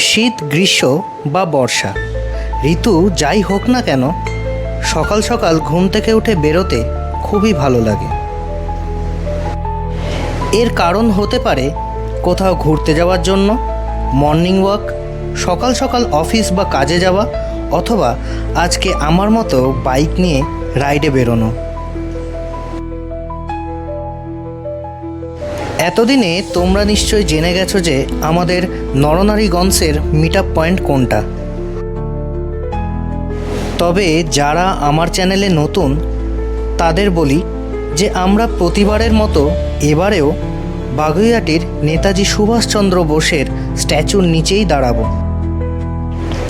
শীত, গ্রীষ্ম বা বর্ষা, ঋতু যাই হোক না কেন, সকাল সকাল ঘুম থেকে উঠে বেরোতে খুবই ভালো লাগে। এর কারণ হতে পারে কোথাও ঘুরতে যাওয়ার জন্য, মর্নিং ওয়াক, সকাল সকাল অফিস বা কাজে যাওয়া, অথবা আজকে আমার মতো বাইক নিয়ে রাইডে বেরোনো। এতদিনে তোমরা নিশ্চয়ই জেনে গেছো যে আমাদের নরনারীগঞ্জের মিট আপ পয়েন্ট কোনটা। তবে যারা আমার চ্যানেলে নতুন তাদের বলি যে আমরা প্রতিবারের মতো এবারেও বাগুইআটির নেতাজি সুভাষচন্দ্র বোসের স্ট্যাচুর নিচেই দাঁড়াবো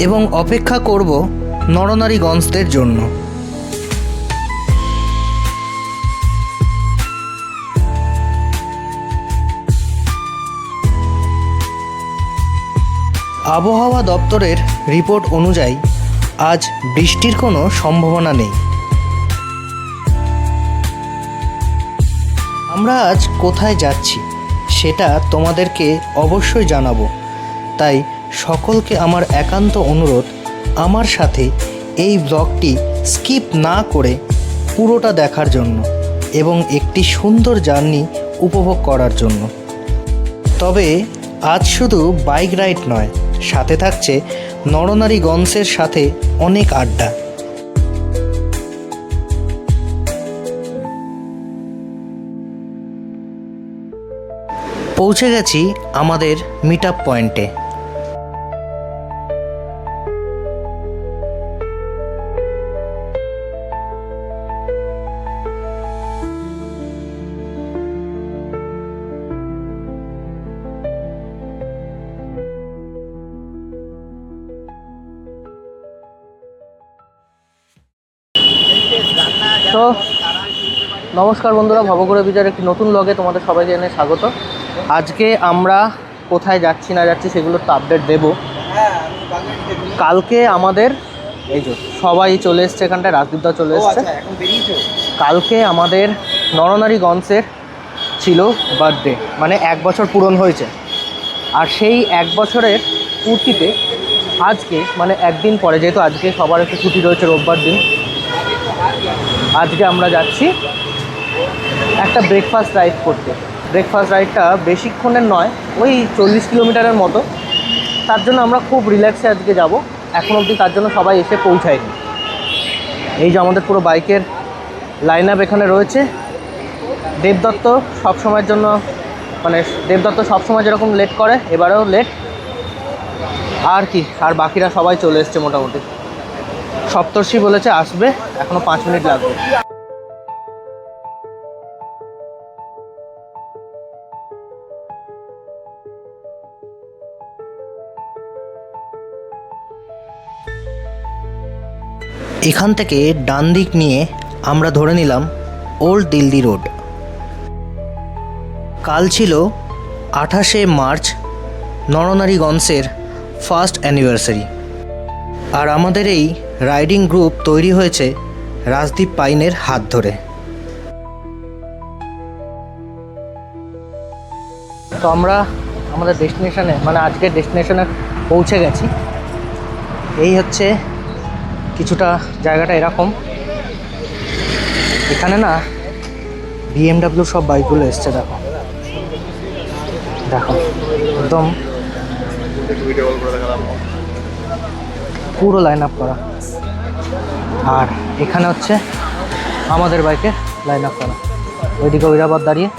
এবং অপেক্ষা করব নরনারীগঞ্জদের জন্য। আবহাওয়া দপ্তরের রিপোর্ট অনুযায়ী আজ বৃষ্টির কোনো সম্ভাবনা নেই। আমরা আজ কোথায় যাচ্ছি সেটা তোমাদেরকে অবশ্যই জানাবো, তাই সকলকে আমার একান্ত অনুরোধ আমার সাথে এই ব্লগটি স্কিপ না করে পুরোটা দেখার জন্য এবং একটি সুন্দর জার্নি উপভোগ করার জন্য। তবে আজ শুধু বাইক রাইড নয়, সাথে থাকছে নরনারীগঞ্জের সাথে অনেক আড্ডা। পৌঁছে গেছি আমাদের মিট আপ পয়েন্টে। তো নমস্কার বন্ধুরা, ভবঘুরে বিজয়ের একটি নতুন ব্লগে তোমাদের সবাইকে জানাই স্বাগত। আজকে আমরা কোথায় যাচ্ছি না যাচ্ছি সেগুলোর তো আপডেট দেবো। কালকে আমাদের এই যে সবাই চলে এসছে, এখানটায় রাজদীপদা চলে এসছে। কালকে আমাদের নরনারীগঞ্জের ছিল বার্থডে, মানে 1 বছর পূরণ হয়েছে। আর সেই 1 বছরের পূর্তিতে আজকে মানে একদিন পরে, যেহেতু আজকে সবার একটু ছুটি রয়েছে রোববার দিন, আজকে আমরা যাচ্ছি একটা ব্রেকফাস্ট রাইড করতে। ব্রেকফাস্ট রাইডটা বেশিক্ষণের নয়, ওই 40 কিলোমিটারের মতো। তার জন্য আমরা খুব রিল্যাক্সে আজকে যাব। এখন অবধি তার জন্য সবাই এসে পৌঁছায়নি। এই যে আমাদের পুরো বাইকের লাইন আপ এখানে রয়েছে। দেবদত্ত সবসময়ের জন্য, মানে দেবদত্ত সবসময় যেরকম লেট করে, এবারেও লেট। আর কি, আর বাকিরা সবাই চলে এসছে মোটামুটি। সপ্তর্ষি বলেছে আসবে, এখনও 5 মিনিট লাগবে। এখান থেকে ডান দিক নিয়ে আমরা ধরে নিলাম ওল্ড দিল্লি রোড। কাল ছিল 28শে মার্চ, নরনারীগঞ্জের ফার্স্ট অ্যানিভার্সারি। আর আমাদের এই রাইডিং গ্রুপ তৈরি হয়েছে রাজদীপ পাইনের হাত ধরে। তো আমরা আমাদের ডেস্টিনেশনে, মানে আজকের ডেস্টিনেশনে পৌঁছে গেছি। এই হচ্ছে কিছুটা জায়গাটা এরকম। এখানে না BMW সব বাইকগুলো এসছে, দেখো দেখো, একদম পুরো লাইন আপ করা। আর এখানে হচ্ছে আমাদের বাইকের লাইন আপ করা। ওইদিকে ঐরাবাদ দাঁড়িয়ে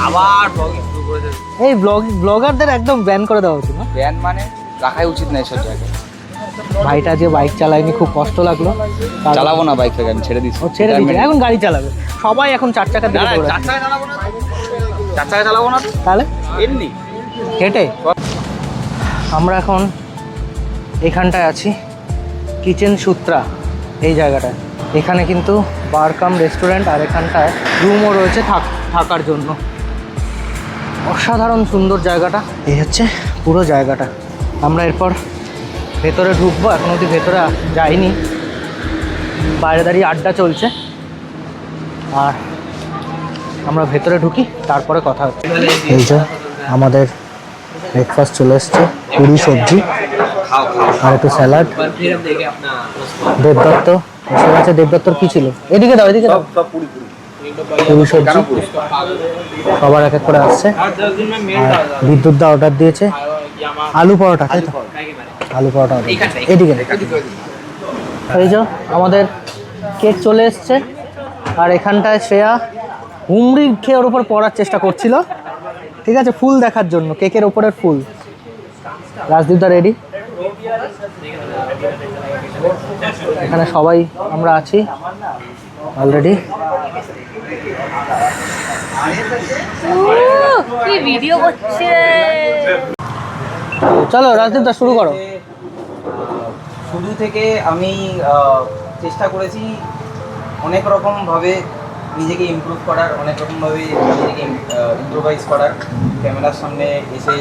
আবার এই ব্লগারদের একদম ব্যান করে দেওয়া উচিত না? ব্যান মানে রাখাই উচিত না এসব জায়গায়। ভাইটা যে বাইক চালায়নি, খুব কষ্ট লাগলো। চালাবো না বাইক, আমি ছেড়ে দিচ্ছি। ও ছেড়ে দিচ্ছে, এখন গাড়ি চালাবে। সবাই এখন 4 চাকা দিয়ে দৌড়াচ্ছে। 4 চাকা চালাবো না, 4 চাকা চালাবো না, তাহলে এমনি হেঁটে। আমরা এখন এখানটায় আছি, কিচেন সূত্রা এই জায়গাটায়। এখানে কিন্তু বার কাম রেস্টুরেন্ট, আর এখানটায় রুমও রয়েছে থাকার জন্য। অসাধারণ সুন্দর জায়গাটা। এই হচ্ছে পুরো জায়গাটা। আমরা এরপর ভেতরে ঢুকবো। এখন অবধি ভেতরে যাইনি, বাইরে দাঁড়িয়ে আড্ডা চলছে। আর আমরা ভেতরে ঢুকি, তারপরে কথা হচ্ছে। এই যে আমাদের ব্রেকফাস্ট চলে এসছে, পুরি সবজি আর একটু স্যালাড। দেবদত্ত এসে গেছে। দেবদত্তর কি ছিল? এদিকে দাও, এদিকে দাও। পুরি সবজি সবার এক এক করে আসছে। আর বিদ্যুৎ দা অর্ডার দিয়েছে আলু পরোটা, তাই তো? আলু পরোটা order দিয়েছে। এদিকে এই যে আমাদের কেক চলে এসছে। আর এখানটায় শ্রেয়া হুমড়ি খেয়ে ওর উপর পড়ার চেষ্টা করছিল, ঠিক আছে, ফুল দেখার জন্য, কেকের ওপরের ফুল। রাজদীপদা রেডি, এখানে সবাই আমরা আছি অলরেডি। কি ভিডিও করছে? চলো রাজদীপদা শুরু করো। শুরু থেকে আমি চেষ্টা করেছি অনেক রকমভাবে নিজেকে ইমপ্রুভ করার, অনেক রকমভাবে নিজেকে ইম্প্রোভাইজ করার, ক্যামেরার সামনে এসে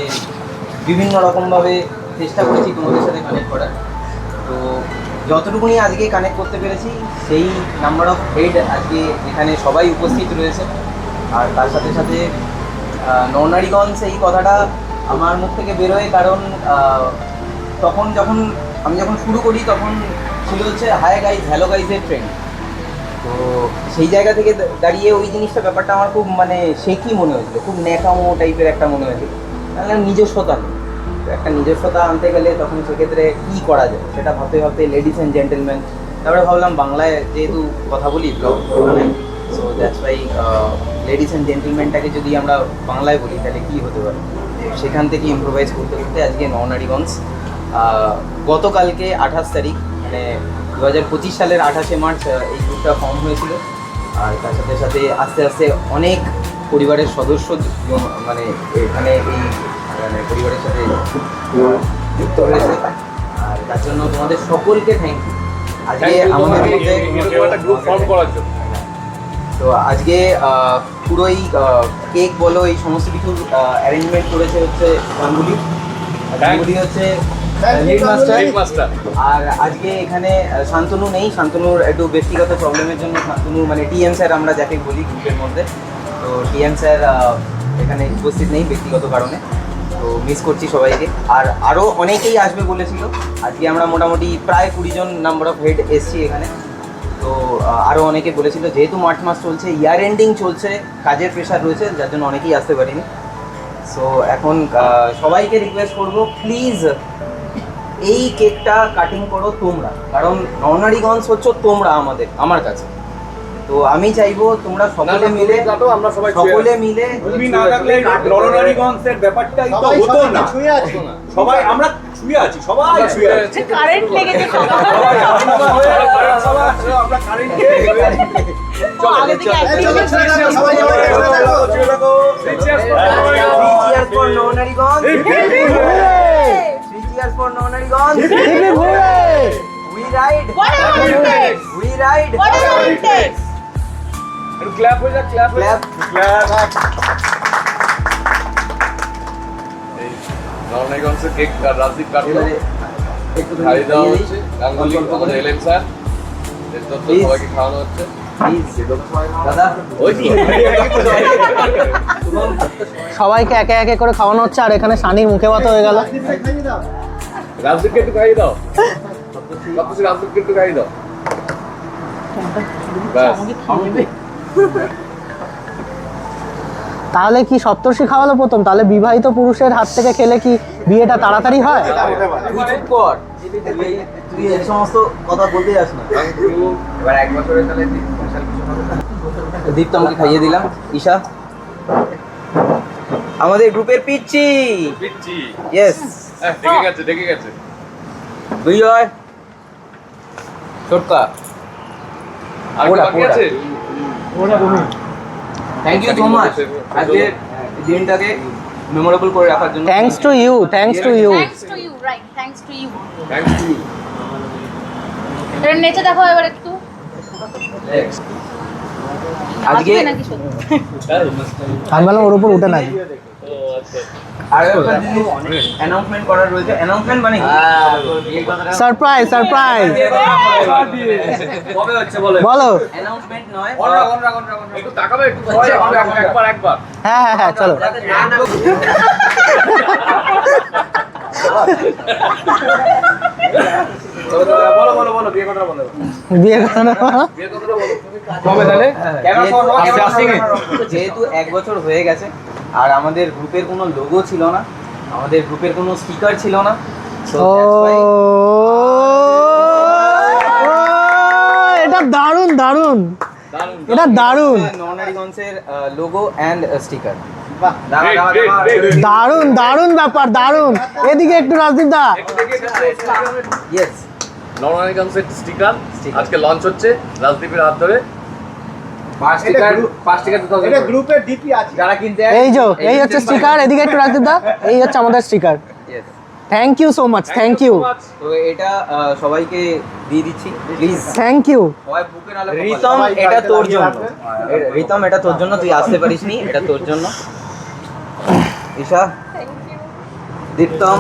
বিভিন্ন রকমভাবে চেষ্টা করেছি তোমাদের সাথে কানেক্ট করার। তো যতটুকুনি আজকে কানেক্ট করতে পেরেছি সেই নাম্বার অফ হেড আজকে এখানে সবাই উপস্থিত রয়েছে। আর তার সাথে সাথে নরনারীগঞ্জ এই কথাটা আমার মুখ থেকে বেরোয়, কারণ আমি যখন শুরু করি তখন ছিল হচ্ছে হাই গাইজ হ্যালো গাইজের ট্রেন্ড। তো সেই জায়গা থেকে দাঁড়িয়ে ওই জিনিসটা ব্যাপারটা আমার খুব মানে শেখি মনে হয়েছিল, খুব ন্যাকামো টাইপের একটা মনে হয়েছিল। তাহলে নিজস্বতা নেই, তো একটা নিজস্বতা আনতে গেলে তখন সেক্ষেত্রে কী করা যায় সেটা ভাবতে ভাবতে লেডিস অ্যান্ড জেন্টেলম্যান, তারপরে ভাবলাম বাংলায় যেহেতু কথা বলি blog, so that's why ladies and জেন্টেলম্যানটাকে যদি আমরা বাংলায় বলি তাহলে কী হতে পারে। সেখান থেকে ইম্প্রোভাইজ করতে করতে আজকে নরনারীগঞ্জ গতকালকে 28 তারিখ মানে 2025 সালের 28শে মার্চ এই গ্রুপটা ফর্ম হয়েছিল। আর তার সাথে সাথে আস্তে আস্তে অনেক পরিবারের সদস্য মানে এখানে এই মানে পরিবারের সাথে যুক্ত হয়েছে। আর তার জন্য তোমাদের সকলকে থ্যাংক ইউ। আজকে আমাদের মধ্যে গ্রুপ ফর্ম করার জন্য তো আজকে পুরোই কেক বলো এই সমস্ত কিছু অ্যারেঞ্জমেন্ট করেছে হচ্ছে গাঙ্গুলি। গাঙ্গুলি হচ্ছে হেডমাস্টার। আর আজকে এখানে শান্তনু নেই, শান্তনুর একটু ব্যক্তিগত প্রবলেমের জন্য শান্তনু মানে টিএম স্যার আমরা যাকে বলি গ্রুপের মধ্যে, তো টিএম স্যার এখানে উপস্থিত নেই ব্যক্তিগত কারণে, তো মিস করছি সবাইকে। আর আরও অনেকেই আসবে বলেছিল। আজকে আমরা মোটামুটি প্রায় 20 জন নাম্বার অফ হেড এসছি এখানে। তো আরও অনেকে বলেছিল, যেহেতু মার্চ মাস চলছে, ইয়ার এন্ডিং চলছে, কাজের প্রেশার রয়েছে, যার জন্য অনেকেই আসতে পারিনি। সো এখন সবাইকে রিকোয়েস্ট করবো প্লিজ এই কেকটা কাটিং করো তোমরা, কারণ নরনারীগঞ্জ হচ্ছে তোমরা আমার কাছে। তো আমি চাইবো তোমরা সকলে মিলে আমরা সবাই মিলে না থাকলে নরনারীগঞ্জের ব্যাপারটাই তো হতো না। সবাই আমরা ছুঁয়ে আছি, সবাই ছুঁয়ে আছি। কারেন্ট লেগেছে আমরা কারেন্ট আগে থেকে Cheers for নরনারীগঞ্জ, cheers for নরনারীগঞ্জ। We ride, Whatever it takes. we ride, Whatever it takes. একটু ক্ল্যাপ হয়ে যাক, ক্ল্যাপ clap. নরনারীগঞ্জের কেক রাজদীপ কাটলো, এবারে একটু খাই দেওয়া দিয়ে হচ্ছে। দিই। গাঙ্গুলি আমাদের এলেন স্যার, দেবদত্ত Please. সবাইকে খাওয়ানো হচ্ছে। Please. দাদা ওই তো সবাইকে একে একে করে খাওয়ানো হচ্ছে। আর এখানে সানির মুখে ভাত হয়ে গেল। রাজদীপকে একটু খাইয়ে দাও, রাজদীপকে একটু খাইয়ে দাও। ব্যাস তাহলে কি সপ্তর্ষি খাওয়ালো প্রথম? তাহলে বিবাহিত পুরুষের হাত থেকে খেলে কি বিয়েটা তাড়াতাড়ি হয়? তুই চুপ কর, তুই এই সমস্ত কথা বলতে যাস না। এবার 1 বছরের তাহলে স্পেশাল কিছু হবে না। দীপ্ত আমাকে খাইয়ে দিলাম। ঈশা আমাদের গ্রুপের পিচ্চি, পিচ্চি ইয়েস। দেখে গেছে বিজয় ছোটকা, আর ওরা, বাকি ওরা। আছে। থ্যাংক ইউ সো মাচ আজকে দিনটাকে মেমোরেবল করে রাখার জন্য। Thanks to you, thanks to you. Thanks to you, right? Thanks to you. Thanks to you. এটা নেচে দেখো এবার একটু। আজকে আসবে নাকি সত্যি? আমি বললাম ওর উপর উঠে নাকি। আর একটা জিনিস অ্যানাউন্সমেন্ট করার রয়েছে। অ্যানাউন্সমেন্ট মানে কি? সারপ্রাইজ সারপ্রাইজ কবে হচ্ছে বলে? বলো। অ্যানাউন্সমেন্ট নয়, একটু তাকাবে একটু একবার হ্যাঁ হ্যাঁ হ্যাঁ চলো। বলো বলো বলো বিয়ে কথা বলো। বিয়ে করো না? বিয়ে কথাটা বলো। কবে তাহলে? যেহেতু 1 বছর হয়ে গেছে আর আমাদের গ্রুপের কোনো লোগো ছিল না, আমাদের গ্রুপের কোনো স্টিকার ছিল না, so ও that's why এটা দারুণ দারুণ, এটা দারুণ নরনারীগঞ্জের লোগো অ্যান্ড স্টিকার। দারুণ দারুণ ব্যাপার, দারুণ। এদিকে একটু রাজদীপ দা। ইয়েস, নরনারীগঞ্জের স্টিকার আজকে লঞ্চ হচ্ছে রাজদীপের হাত ধরে। 5 টিকার এটা গ্রুপের ডিপি আছে। যারা কিনতে এই যে এই হচ্ছে স্টিকার, এদিকে একটু রাজদীপ দা। এই হচ্ছে আমাদের sticker. Yes. Thank you so much, thank you, তো এটা সবাইকে দিয়ে দিচ্ছি প্লিজ। Thank you. রিতম, এটা তোর জন্য। রিতম, এটা তোর জন্য, তুই আসতে পারিসনি, এটা তোর জন্য। ঈশা, দীপ্তম,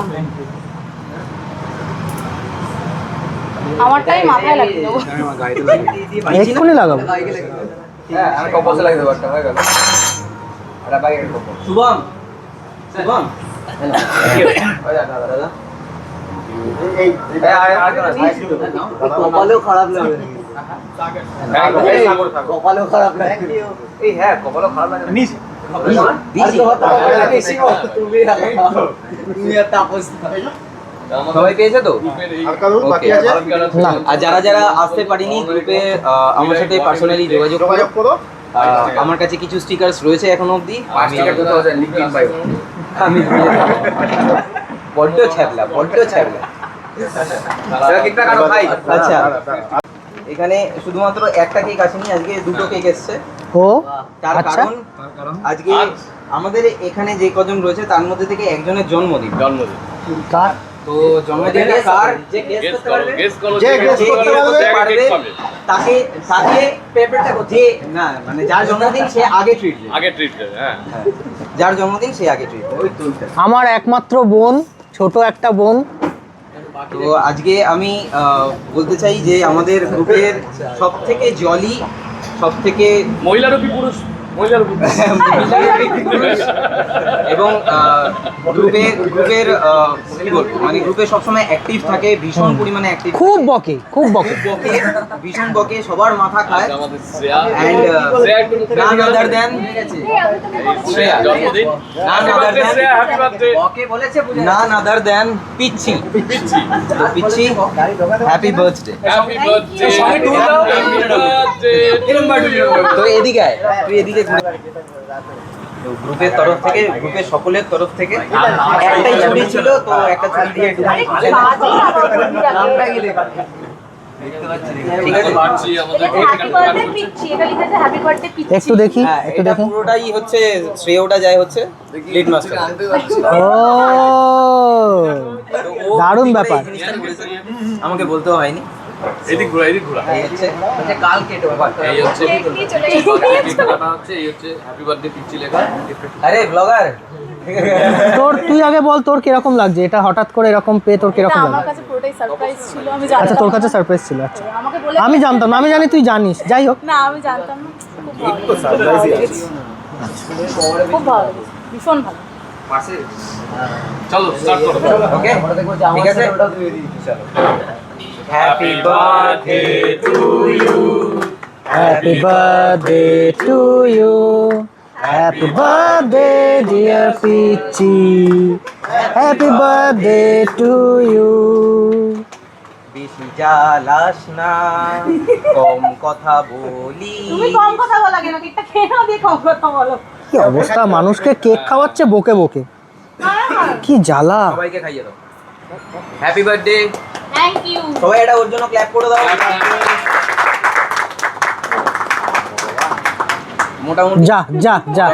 আমারটাই মাথায় লাগিয়ে দেবো। এক্ষুনি লাগাবো। হ্যাঁ আমি কপাসে লাগিয়ে দেবো একটা, হয়ে গেল। এটা বাইরের কপাস। শুভম, শুভম, দাদা কপালেও খারাপ লাগে, কপালেও খারাপ লাগে। এই হ্যাঁ কপালও খারাপ লাগে। দিছি। সবাই পেয়েছে তো? আর কারণ বাকি আছে? না আর যারা যারা আসতে পারিনি গ্রুপে আমার সাথে পার্সোনালি যোগাযোগ যোগাযোগ করো। করো। আমার কাছে কিছু স্টিকারস রয়েছে এখনো অবধি। 5 টিকার কোথাও আছে লিঙ্ক পাই। আমি বড্ড ছ্যাবলা, বড্ড ছ্যাবলা। সেটা কেকটা কাটো ভাই। আচ্ছা, এখানে শুধুমাত্র একটা কেক আসেনি, আজকে 2টো কেক এসছে। ও তার আচ্ছা, কারণ আজকে আমাদের এখানে যে কজন রয়েছে তার মধ্যে থেকে একজনের জন্মদিন। কার? তো জন্মদিনে কার যে গেস করতে পারবে, যে guess করতে পারবে, তাকে তাকে পেপারটা যে না মানে যার জন্মদিন সে আগে ট্রিট দেবে। হ্যাঁ। হ্যাঁ, যার জন্মদিন সে আগে ট্রিট দেবে। ওই তুলতে। আমার একমাত্র বোন, ছোট একটা বোন। তো আজকে আমি বলতে চাই যে আমাদের গ্রুপের সবথেকে জলি, সবথেকে মহিলারূপী পুরুষ, মহিলারূপী এবং গ্রুপের কি বলবো মানে গ্রুপে সবসময় অ্যাক্টিভ থাকে, ভীষণ পরিমাণে অ্যাক্টিভ, খুব বকে, খুব বকে। ভীষণ বকে, সবার মাথা খায়। আমাদের Shreya. And none other than Shreya, none other than happy birthday. none other than পিচ্ছি। তো পিচ্ছি, happy birthday. Happy birthday. Happy birthday. তো এদিকে আয়, তুই এদিকে ঘুরে। তো গ্রুপের তরফ থেকে, গ্রুপের সকলের তরফ থেকে একটাই ছুরি ছিল, তো একটা ছুরি দিয়ে একটুখানি খুঁজে নে। ঠিক আছে? পাচ্ছি আমাদের হ্যাপি বার্থডে পিচ্ছি, এটা লিখেছে হ্যাপি বার্থডে পিচ্ছি। একটু দেখি, হ্যাঁ, একটু এটা দেখি। পুরোটাই হচ্ছে শ্রেয়টা যায় হচ্ছে লিড মাস্টার। ও দারুণ ব্যাপার। আমাকে বলতেও হয়নি। এদিক ঘোরা, এদিক ঘোরা। এই হচ্ছে কাল কেটে এই হচ্ছে কেক নিয়ে চলে কেক কাটা হচ্ছে, এই হচ্ছে হ্যাপি বার্থডে পিচ্ছি লেখা। আরে ব্লগার, তোর তুই আগে বল, তোর কিরকম লাগছে এটা হঠাৎ করে এরকম পেয়ে? তোর কিরকম আমার লাগছে? কাছে পুরোটাই সারপ্রাইজ ছিল, আমি আচ্ছা, জানতাম তোর না। কাছে সারপ্রাইজ ছিল। আচ্ছা, আমাকে বলে আমি জানতাম না, আমি জানি তুই জানিস। যাই হোক, না, আমি জানতাম না। খুব ভালো লেগেছে। খুব ভালো লেগেছে, ভীষণ ভালো। চলো স্টার্ট করো। ওকে ঠিক আছে। Happy birthday to you, happy birthday to you, happy birthday dear Pichi, happy birthday to you. বেশি জ্বালাস না, কম কথা বলি। তুমি কম কথা বলা কেন? কেকটা খেয়ে নাও, দিয়ে কম কথা বলো। কি অবস্থা, মানুষকে কেক খাওয়াচ্ছে বকে বকে, কি জ্বালা। সবাইকে খাইয়ে দাও। Happy birthday. Thank you. সবাই এটা ওর জন্য ক্ল্যাপ করে দাও। মোটামুটি যা যা যা।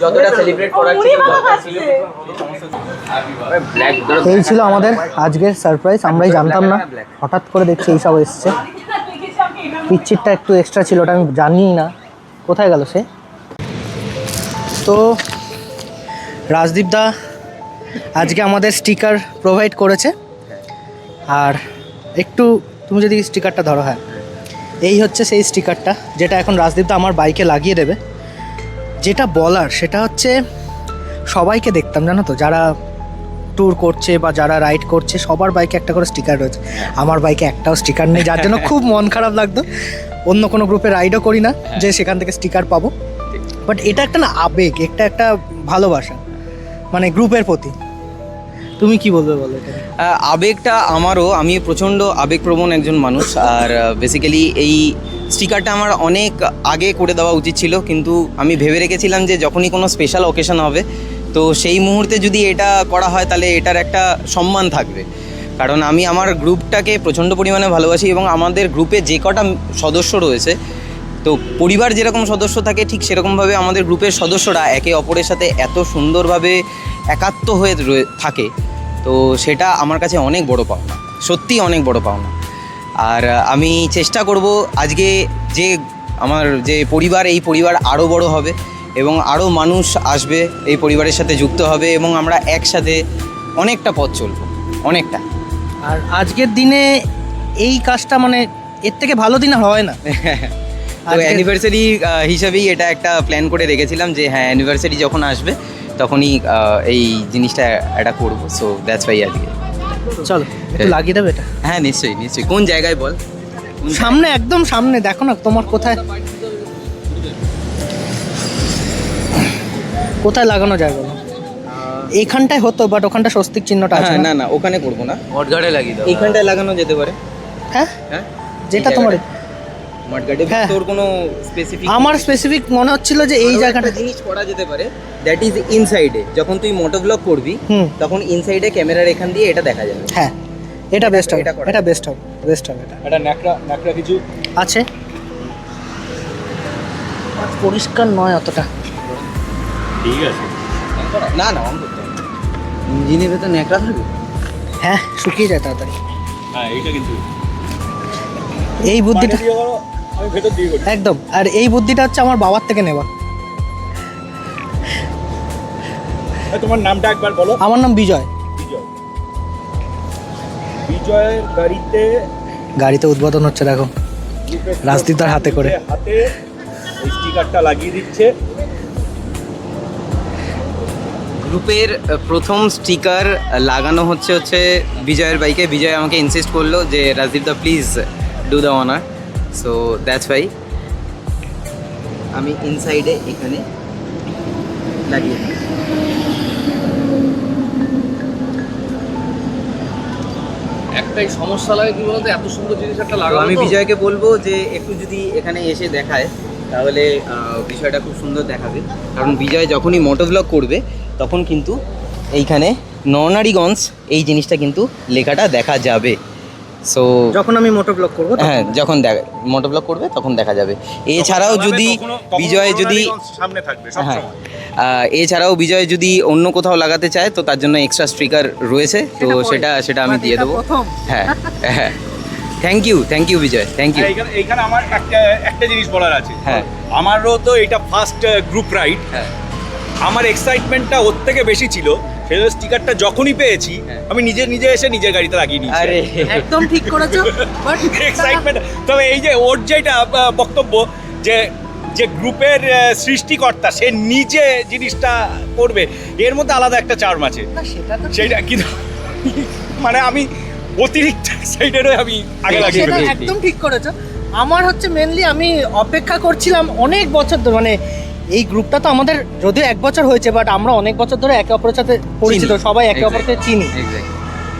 যতটা সেলিব্রেট করার ছিল দরকার ছিল। ব্ল্যাক এই ছিল আমাদের আজকের সারপ্রাইজ। আমরাই জানতাম না, হঠাৎ করে দেখছি এইসব এসছে। পিচ্চিরটা একটু এক্সট্রা ছিল, ওটা আমি জানিই না কোথায় গেল সে। তো রাজদীপ দা আজকে আমাদের স্টিকার প্রোভাইড করেছে। আর একটু তুমি যদি স্টিকারটা ধরো, হ্যাঁ এই হচ্ছে সেই স্টিকারটা যেটা এখন রাজদীপ দা আমার বাইকে লাগিয়ে দেবে। যেটা বলার সেটা হচ্ছে সবাইকে দেখতাম জানো তো, যারা ট্যুর করছে বা যারা রাইড করছে সবার বাইকে একটা করে স্টিকার রয়েছে, আমার বাইকে একটাও স্টিকার নেই, যার জন্য খুব মন খারাপ লাগতো। অন্য কোনো গ্রুপে রাইডও করি না যে সেখান থেকে স্টিকার পাবো, বাট এটা একটা না আবেগ, একটা ভালোবাসা মানে গ্রুপের প্রতি। তুমি কি বলবে বলো এটা? আবেগটা আমারও, আমি প্রচণ্ড আবেগপ্রবণ একজন মানুষ। আর বেসিক্যালি এই স্টিকারটা আমার অনেক আগে করে দেওয়া উচিত ছিল, কিন্তু আমি ভেবে রেখেছিলাম যে যখনই কোনো স্পেশাল অকেশন হবে তো সেই মুহূর্তে যদি এটা করা হয় তাহলে এটার একটা সম্মান থাকবে। কারণ আমি আমার গ্রুপটাকে প্রচণ্ড পরিমাণে ভালোবাসি এবং আমাদের গ্রুপে যে কটা সদস্য রয়েছে, তো পরিবার যেরকম সদস্য থাকে ঠিক সেরকমভাবে আমাদের গ্রুপের সদস্যরা একে অপরের সাথে এত সুন্দরভাবে একাত্ম হয়ে থাকে, তো সেটা আমার কাছে অনেক বড় পাওনা, সত্যিই অনেক বড় পাওনা। আর আমি চেষ্টা করব আজকে যে আমার যে পরিবার, এই পরিবার আরও বড় হবে এবং আরও মানুষ আসবে এই পরিবারের সাথে যুক্ত হবে এবং আমরা একসাথে অনেকটা পথ চলব, অনেকটা। আর আজকের দিনে এই কাজটা মানে এর থেকে ভালো দিন আর হয় না। তো অ্যানিভার্সারি হিসাবেই এটা একটা প্ল্যান করে রেখেছিলাম যে হ্যাঁ অ্যানিভার্সারি যখন আসবে তখনই এই জিনিসটা এটা করবো। সো দ্যাটস ওয়াই আজকে। চলো একটু লাগিয়ে দেবে এটা? হ্যাঁ নিশ্চয়ই নিশ্চয়ই। কোন জায়গায় বল? সামনে, একদম সামনে, দেখো না তোমার কোথায় কোথায় লাগানো যায় বলো? এইখানটায় হতো, বাট ওখানটা স্বস্তিক চিহ্নটা আছে। না না ওখানে করবো না, মঠঘাটে লাগিয়ে দাও। এইখানটায় লাগানো যেতে পারে। হ্যাঁ হ্যাঁ যেটা তোমার মঠঘাটে হ্যাঁ। তোর কোনো স্পেসিফিক? আমার স্পেসিফিক মনে হচ্ছিল যে এই জায়গাটা জিনিস করা যেতে পারে, দ্যাট ইজ ইনসাইডে। যখন তুই মোটোব্লগ করবি তখন ইনসাইডে ক্যামেরার এখান দিয়ে এটা দেখা যাবে। হ্যাঁ এটা বেস্ট হবে, এটা করা এটা বেস্ট হবে, বেস্ট হবে এটা। একটা ন্যাকড়া কিছু আছে পরিষ্কার নয় অতটা। ঠিক আছে। না না অন করতে হবে। ইঞ্জিনের ভেতর ন্যাকড়া থাকবে। হ্যাঁ শুকিয়ে যায় তাড়াতাড়ি। হ্যাঁ এইটা কিন্তু এই বুদ্ধিটা পানি দিয়ে করো, আমি ভেতর দিয়ে করি। একদম, আর এই বুদ্ধিটা হচ্ছে আমার বাবার থেকে নেওয়া। তোমার নামটা একবার বলো। আমার নাম বিজয়। বিজয়। বিজয়ের গাড়িতে উদ্বোধন হচ্ছে দেখো, রাজদীপদার হাতে করে। হাতে এই স্টিকারটা লাগিয়ে দিচ্ছে। গ্রুপের প্রথম স্টিকার লাগানো হচ্ছে বিজয়ের বাইকে। বিজয় আমাকে ইনসিস্ট করলো যে Rajdeep da please do the honour, so that's why আমি ইনসাইডে এখানে লাগিয়ে দিই। একটাই সমস্যা লাগে কি বলতো, এত সুন্দর জিনিস একটা তো লাগানো। আমি বিজয়কে বলবো যে একটু যদি এখানে এসে দেখায় তাহলে বিষয়টা খুব সুন্দর দেখাবে। কারণ বিজয় যখনই মোটোব্লগ করবে তখন কিন্তু এইখানে নরনারীগঞ্জ এই জিনিসটা কিন্তু লেখাটা দেখা যাবে। সো যখন আমি মোটোব্লগ করবো হ্যাঁ যখন মোটোব্লগ করবে তখন দেখা যাবে। এছাড়াও যদি বিজয় যদি সামনে থাকবে হ্যাঁ এছাড়াও বিজয় যদি অন্য কোথাও লাগাতে চায় তো তার জন্য এক্সট্রা স্টিকার রয়েছে, তো সেটা আমি দিয়ে দেবো। হ্যাঁ হ্যাঁ thank you Bijoy, thank you. এইখানে আমার একটা জিনিস বলার আছে। হ্যাঁ আমারও তো এটা ফার্স্ট গ্রুপ রাইড। হ্যাঁ আমার এক্সাইটমেন্টটা ওর থেকে বেশি ছিল। সেই স্টিকারটা যখনই পেয়েছি আমি নিজে এসে নিজের গাড়িতে লাগিয়ে নিয়েছি। আরে একদম ঠিক করেছো, বাট এক্সাইটমেন্ট। তবে এই যে ওর যেটা বক্তব্য যে যে গ্রুপের সৃষ্টিকর্তা সে নিজে জিনিসটা করবে, এর মধ্যে আলাদা একটা চার্ম আছে। সেইটা কিন্তু মানে আমি অতিরিক্ত এক্সাইটেড হয়ে আমি আগে লাগিয়ে সেটা ফেলেছি। একদম ঠিক করেছো। আমার হচ্ছে মেনলি আমি অপেক্ষা করছিলাম অনেক বছর ধরে, মানে এই গ্রুপটা তো আমাদের যদিও 1 বছর হয়েছে, বাট আমরা অনেক বছর ধরে একে অপরের সাথে পরিচিত, সবাই একে অপরকে চিনি।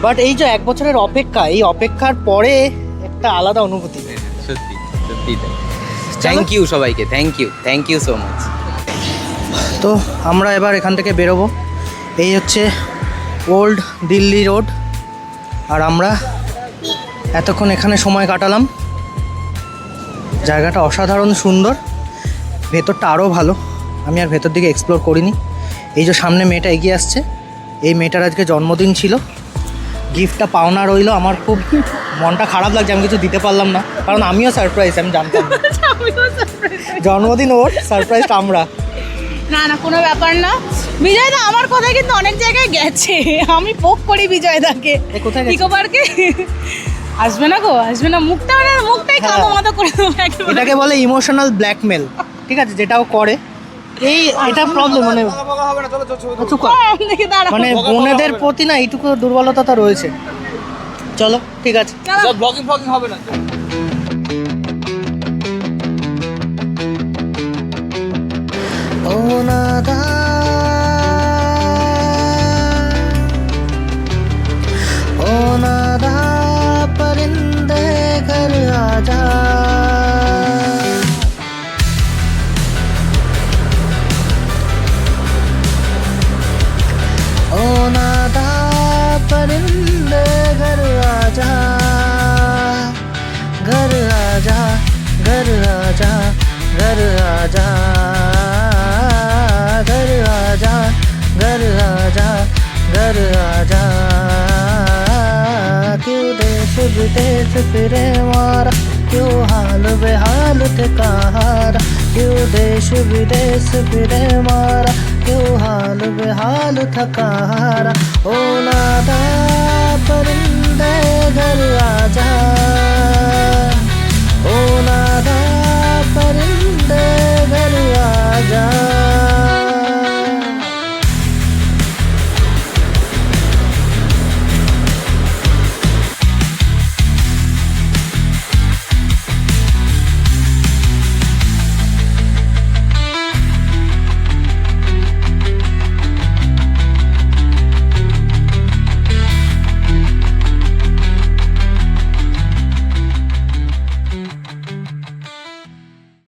বাট এই যে 1 বছরের অপেক্ষা, এই অপেক্ষার পরে একটা আলাদা অনুভূতি। সত্যি সত্যি থ্যাংক ইউ সবাইকে, থ্যাংক ইউ সো মাচ। তো আমরা এবার এখান থেকে বেরোবো। এই হচ্ছে ওল্ড দিল্লি রোড, আর আমরা এতক্ষণ এখানে সময় কাটালাম। জায়গাটা অসাধারণ সুন্দর, ভেতরটা আরও ভালো। আমি আর ভেতর দিকে এক্সপ্লোর করিনি। এই যে সামনে মেয়েটা এগিয়ে আসছে, এই মেয়েটার আজকে জন্মদিন ছিল। গিফটটা পাওনা রইলো, আমার খুব মনটা খারাপ লাগছে, আমি কিছু দিতে পারলাম না, কারণ আমিও সারপ্রাইজ, আমি জানতাম না। জন্মদিন ওর, সারপ্রাইজটা আমরা। না কোনো ব্যাপার না। বিজয় দা আমার কথায় কিন্তু অনেক জায়গায় গেছে, আমি পোক করি বিজয় দাকে। এ কোথায় গেছে? ইকো পার্কে আসবে না গো, আসবে না, মুখটাই হ্যাঁ। কালো মতো করে দেবো একেবারে। এটাকে বলে ইমোশনাল ব্ল্যাকমেল, ঠিক আছে, যেটাও করে এই এটা প্রবলেম মানে চুপ কর। দেখি দাঁড়াও। মানে বোনেদের প্রতি না এইটুকু দুর্বলতা তো রয়েছে। চলো ঠিক আছে। চলো। ব্লগিং ফগিং হবে না। ओ नादा ओ नादा परिंदे घर आजा ओ नादा परिंदे घर आजा घर आजा घर आजा घर आजा घर आजा घर आजा घर आजा क्यों देश विदेश फिरे मारा क्यों हाल बेहाल ठिकारा क्यों देश विदेश फिरे मारा क्यों हाल बेहाल थकारा ओ नादा